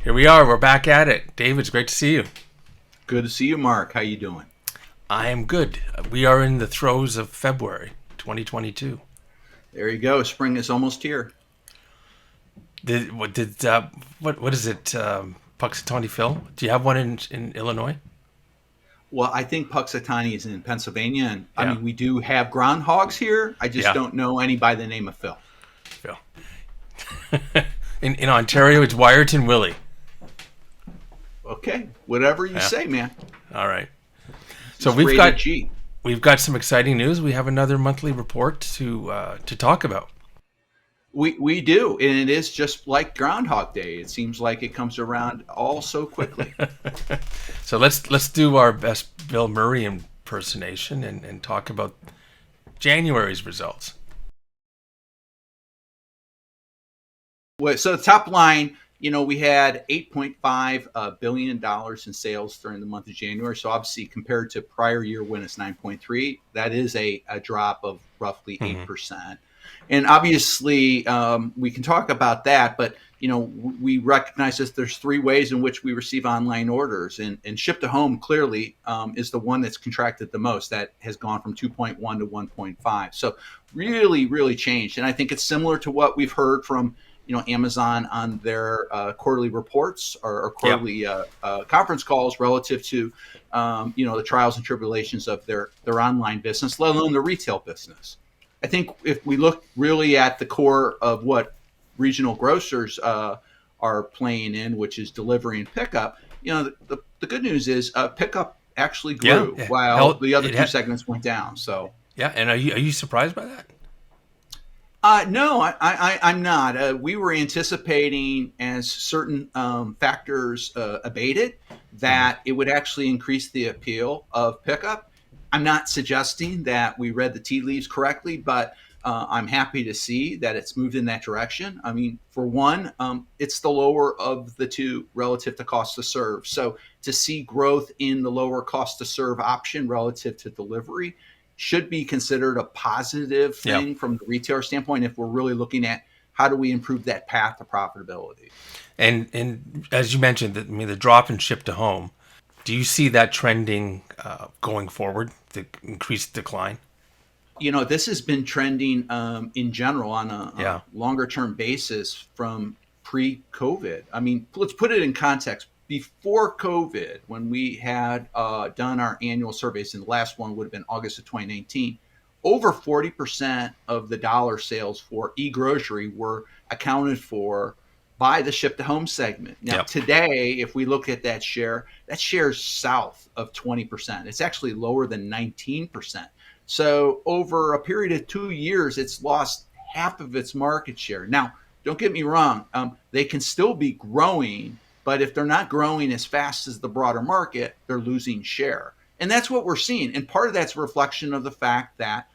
Here we are. We're back at it. David, it's great to see you. Good to see you, Mark. How you doing? I am good. We are in the throes of February 2022. There you go. Spring is almost here. What is it? Puxatawny Phil? Do you have one in Illinois? Well, I think Puxatawny is in Pennsylvania, and Yeah. I mean we do have groundhogs here. I just Yeah. don't know any by the name of Phil. Phil. in Ontario, it's Wyerton Willie. Okay, whatever you say, man. All right. So It's we've rated got G. we've got some exciting news. We have another monthly report to talk about. We do, and it is just like Groundhog Day. It seems like it comes around all so quickly. So let's do our best Bill Murray impersonation and talk about January's results. Well, so the top line, we had $8.5 billion in sales during the month of January. So obviously compared to prior year when it's 9.3, that is a drop of roughly 8%. And obviously we can talk about that, but we recognize that there's three ways in which we receive online orders, and ship to home clearly is the one that's contracted the most. That has gone from 2.1 to 1.5. So really, really changed. And I think it's similar to what we've heard from Amazon on their quarterly reports or quarterly conference calls relative to the trials and tribulations of their online business, let alone the retail business. I think if we look really at the core of what regional grocers are playing in, which is delivery and pickup, the good news is pickup actually grew while the other two segments went down. So yeah, and are you surprised by that? No, I'm not. We were anticipating, as certain factors abated, that it would actually increase the appeal of pickup. I'm not suggesting that we read the tea leaves correctly, but I'm happy to see that it's moved in that direction. I mean, for one, it's the lower of the two relative to cost to serve. So to see growth in the lower cost to serve option relative to delivery should be considered a positive thing from the retailer standpoint if we're really looking at how do we improve that path to profitability. And as you mentioned, the drop in ship to home, do you see that trending going forward, the increased decline? This has been trending in general on a longer term basis from pre-COVID. I mean, let's put it in context. Before COVID, when we had done our annual surveys, and the last one would have been August of 2019, over 40% of the dollar sales for e-grocery were accounted for by the ship-to-home segment. Now, today, if we look at that share is south of 20%. It's actually lower than 19%. So over a period of 2 years, it's lost half of its market share. Now, don't get me wrong. They can still be growing, but if they're not growing as fast as the broader market, they're losing share. And that's what we're seeing. And part of that's a reflection of the fact that,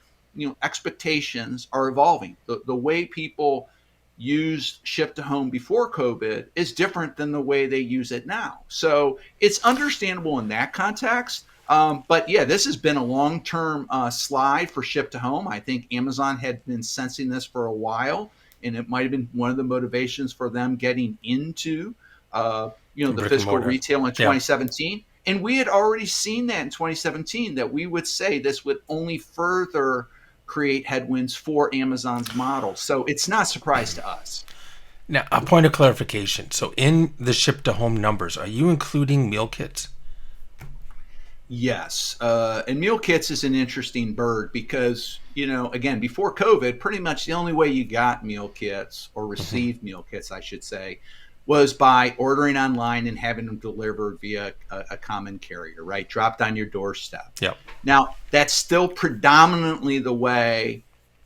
expectations are evolving. The way people used ship to home before COVID is different than the way they use it now. So it's understandable in that context. But yeah, this has been a long-term slide for ship to home. I think Amazon had been sensing this for a while, and it might have been one of the motivations for them getting into the physical retail in 2017. And we had already seen that in 2017, that we would say this would only further create headwinds for Amazon's model. So it's not a surprise to us. Now, a point of clarification. So in the ship to home numbers, are you including meal kits? Yes. And meal kits is an interesting bird because, again, before COVID, pretty much the only way you got meal kits or received meal kits, I should say, was by ordering online and having them delivered via a common carrier, right? Dropped on your doorstep. Yep. Now, that's still predominantly the way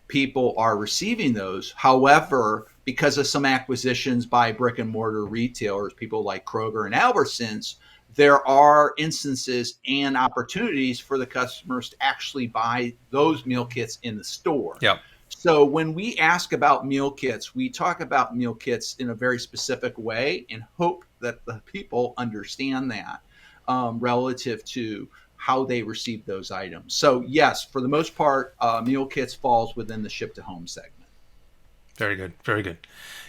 people are receiving those. However, because of some acquisitions by brick and mortar retailers, people like Kroger and Albertsons, there are instances and opportunities for the customers to actually buy those meal kits in the store. Yep. So when we ask about meal kits, we talk about meal kits in a very specific way and hope that the people understand that relative to how they receive those items. So yes, for the most part, meal kits falls within the ship to home segment. Very good. Very good.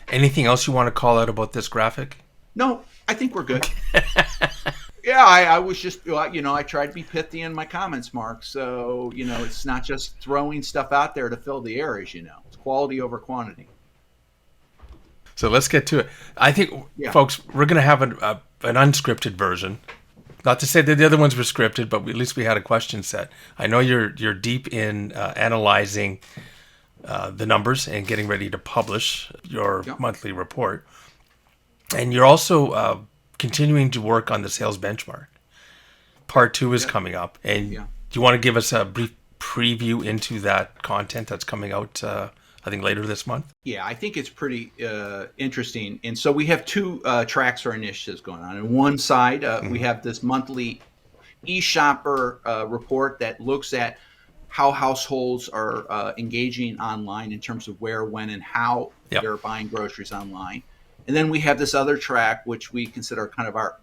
Anything else you want to call out about this graphic? No, I think we're good. Yeah, I was just, I tried to be pithy in my comments, Mark. So, it's not just throwing stuff out there to fill the air, as you know. It's quality over quantity. So let's get to it. I think, Yeah. folks, we're going to have an unscripted version. Not to say that the other ones were scripted, but at least we had a question set. I know you're deep in analyzing the numbers and getting ready to publish your Yeah. monthly report. And you're also continuing to work on the sales benchmark. Part 2 is Yeah. coming up. And Yeah. do you want to give us a brief preview into that content that's coming out, I think, later this month? Yeah, I think it's pretty interesting. And so we have two tracks or initiatives going on. On one side, we have this monthly e-shopper report that looks at how households are engaging online in terms of where, when, and how Yep. they're buying groceries online. And then we have this other track, which we consider kind of our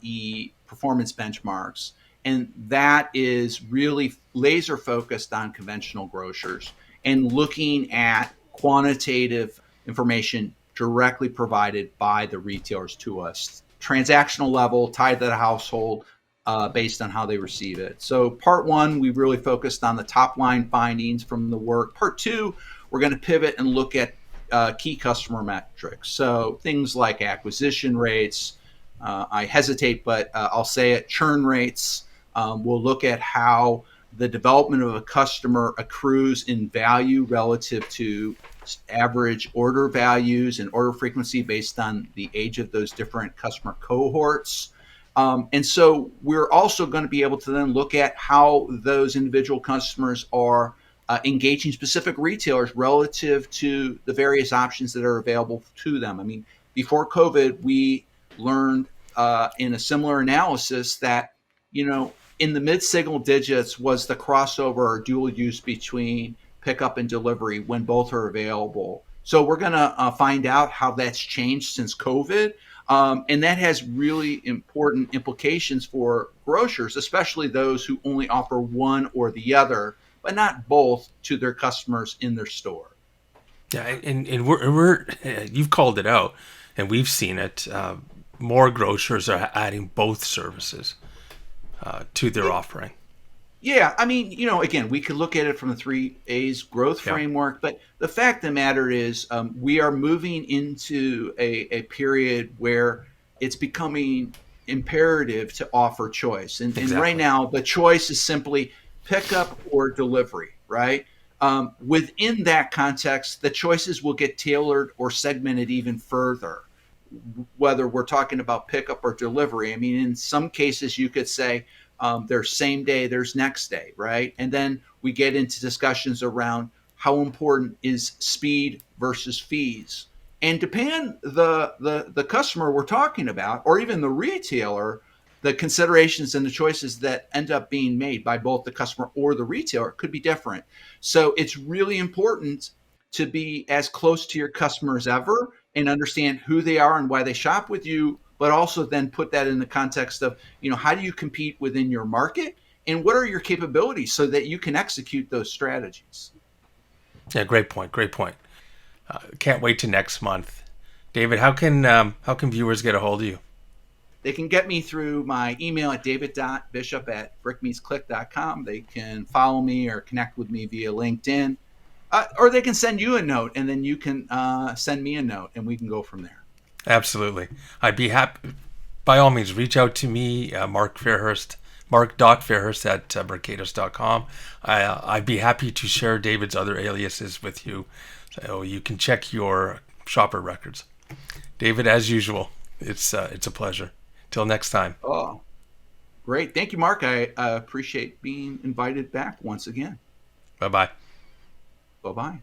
performance benchmarks. And that is really laser focused on conventional grocers and looking at quantitative information directly provided by the retailers to us, transactional level, tied to the household, based on how they receive it. So part 1, we really focused on the top line findings from the work. Part 2, we're going to pivot and look at key customer metrics. So things like acquisition rates, I hesitate, but I'll say it, churn rates. We'll look at how the development of a customer accrues in value relative to average order values and order frequency based on the age of those different customer cohorts. And so we're also going to be able to then look at how those individual customers are engaging specific retailers relative to the various options that are available to them. I mean, before COVID, we learned in a similar analysis that, in the mid-single digits was the crossover or dual use between pickup and delivery when both are available. So we're going to find out how that's changed since COVID. And that has really important implications for grocers, especially those who only offer one or the other, but not both to their customers in their store. Yeah, and we're you've called it out, and we've seen it. More grocers are adding both services to their offering. Yeah, I mean, again, we could look at it from the 3A's growth Yeah. framework, but the fact of the matter is we are moving into a period where it's becoming imperative to offer choice. And right Exactly. now, the choice is simply pickup or delivery, right? Within that context, the choices will get tailored or segmented even further, whether we're talking about pickup or delivery. I mean, in some cases, you could say, there's same day, there's next day, right? And then we get into discussions around how important is speed versus fees. And depending the customer we're talking about, or even the retailer, the considerations and the choices that end up being made by both the customer or the retailer could be different. So it's really important to be as close to your customer as ever and understand who they are and why they shop with you, but also then put that in the context of, how do you compete within your market and what are your capabilities so that you can execute those strategies. Yeah, great point. Great point. Can't wait to next month. David, how can viewers get a hold of you? They can get me through my email at david.bishop@brickmeetsclick.com. They can follow me or connect with me via LinkedIn, or they can send you a note and then you can send me a note and we can go from there. Absolutely. I'd be happy. By all means, reach out to me, Mark Fairhurst, mark.fairhurst at mercatus.com. I'd be happy to share David's other aliases with you so you can check your shopper records. David, as usual, it's a pleasure. Till next time. Oh, great. Thank you, Mark. I appreciate being invited back once again. Bye-bye. Bye-bye.